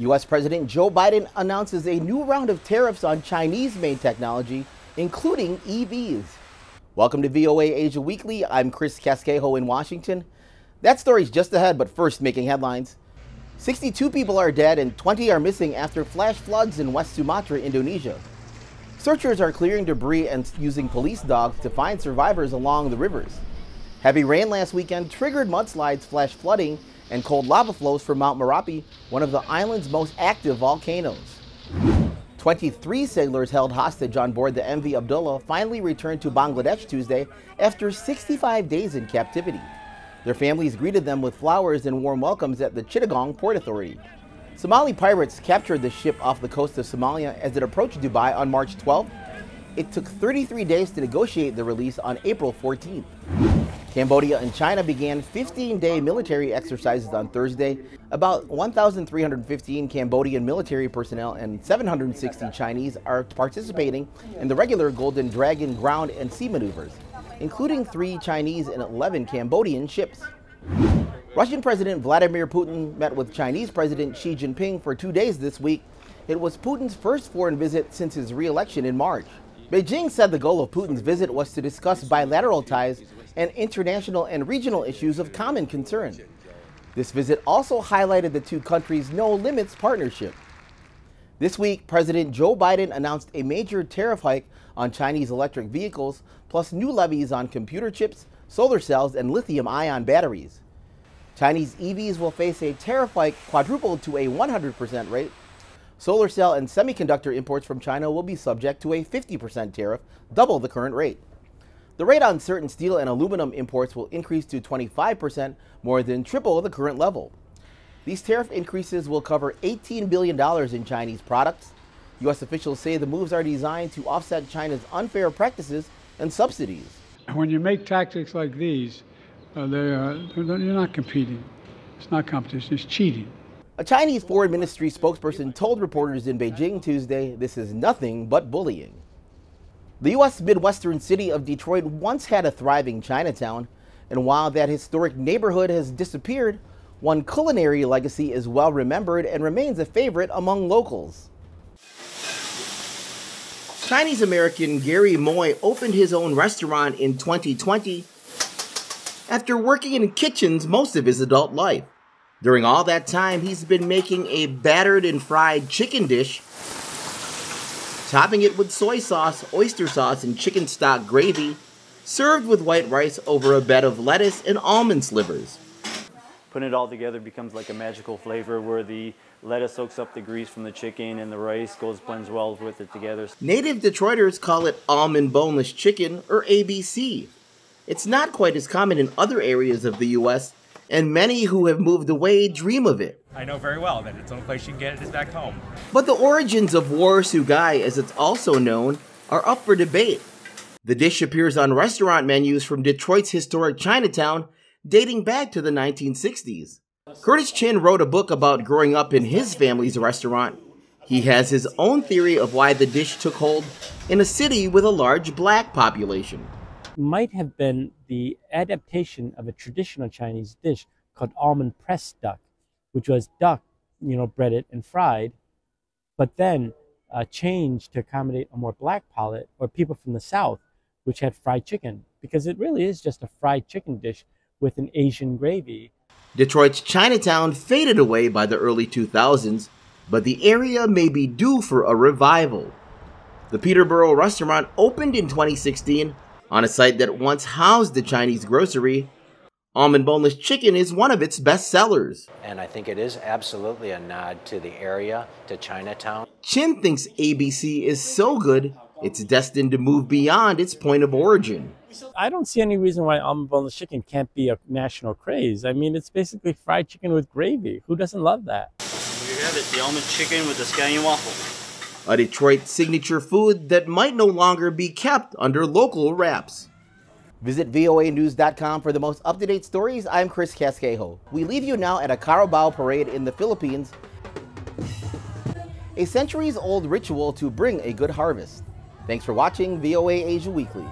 U.S. President Joe Biden announces a new round of tariffs on Chinese-made technology, including EVs. Welcome to VOA Asia Weekly. I'm Chris Casquejo in Washington. That story's just ahead, but first, making headlines. 62 people are dead and 20 are missing after flash floods in West Sumatra, Indonesia. Searchers are clearing debris and using police dogs to find survivors along the rivers. Heavy rain last weekend triggered mudslides, flash flooding, and cold lava flows from Mount Marapi, one of the island's most active volcanoes. 23 sailors held hostage on board the MV Abdullah finally returned to Bangladesh Tuesday after 65 days in captivity. Their families greeted them with flowers and warm welcomes at the Chittagong Port Authority. Somali pirates captured the ship off the coast of Somalia as it approached Dubai on March 12th. It took 33 days to negotiate the release on April 14th. Cambodia and China began 15-day military exercises on Thursday. About 1,315 Cambodian military personnel and 760 Chinese are participating in the regular Golden Dragon ground and sea maneuvers, including 3 Chinese and 11 Cambodian ships. Russian President Vladimir Putin met with Chinese President Xi Jinping for 2 days this week. It was Putin's first foreign visit since his re-election in March. Beijing said the goal of Putin's visit was to discuss bilateral ties and international and regional issues of common concern. This visit also highlighted the two countries' no-limits partnership. This week, President Joe Biden announced a major tariff hike on Chinese electric vehicles, plus new levies on computer chips, solar cells, and lithium-ion batteries. Chinese EVs will face a tariff hike quadrupled to a 100% rate. Solar cell and semiconductor imports from China will be subject to a 50% tariff, double the current rate. The rate on certain steel and aluminum imports will increase to 25%, more than triple the current level. These tariff increases will cover $18 billion in Chinese products. U.S. officials say the moves are designed to offset China's unfair practices and subsidies. When you make tactics like these, you're not competing. It's not competition, it's cheating. A Chinese Foreign Ministry spokesperson told reporters in Beijing Tuesday this is nothing but bullying. The U.S. Midwestern city of Detroit once had a thriving Chinatown, and while that historic neighborhood has disappeared, one culinary legacy is well remembered and remains a favorite among locals. Chinese-American Gary Moy opened his own restaurant in 2020 after working in kitchens most of his adult life. During all that time, he's been making a battered and fried chicken dish, topping it with soy sauce, oyster sauce, and chicken stock gravy, served with white rice over a bed of lettuce and almond slivers. Putting it all together becomes like a magical flavor where the lettuce soaks up the grease from the chicken and the rice blends well with it together. Native Detroiters call it almond boneless chicken, or ABC. It's not quite as common in other areas of the U.S., and many who have moved away dream of it. I know very well that it's the only place you can get it is back home. But the origins of war sugai, as it's also known, are up for debate. The dish appears on restaurant menus from Detroit's historic Chinatown, dating back to the 1960s. Curtis Chin wrote a book about growing up in his family's restaurant. He has his own theory of why the dish took hold in a city with a large black population. Might have been the adaptation of a traditional Chinese dish called almond pressed duck, which was duck, breaded and fried, but then changed to accommodate a more black palate, or people from the South, which had fried chicken, because it really is just a fried chicken dish with an Asian gravy. Detroit's Chinatown faded away by the early 2000s, but the area may be due for a revival. The Peterborough restaurant opened in 2016 on a site that once housed the Chinese grocery. Almond boneless chicken is one of its best sellers. And I think it is absolutely a nod to the area, to Chinatown. Chin thinks ABC is so good, it's destined to move beyond its point of origin. I don't see any reason why almond boneless chicken can't be a national craze. I mean, it's basically fried chicken with gravy. Who doesn't love that? Here you have it, the almond chicken with the scallion waffle. A Detroit signature food that might no longer be kept under local wraps. Visit voanews.com for the most up-to-date stories. I'm Chris Casquejo. We leave you now at a Carabao parade in the Philippines, a centuries-old ritual to bring a good harvest. Thanks for watching VOA Asia Weekly.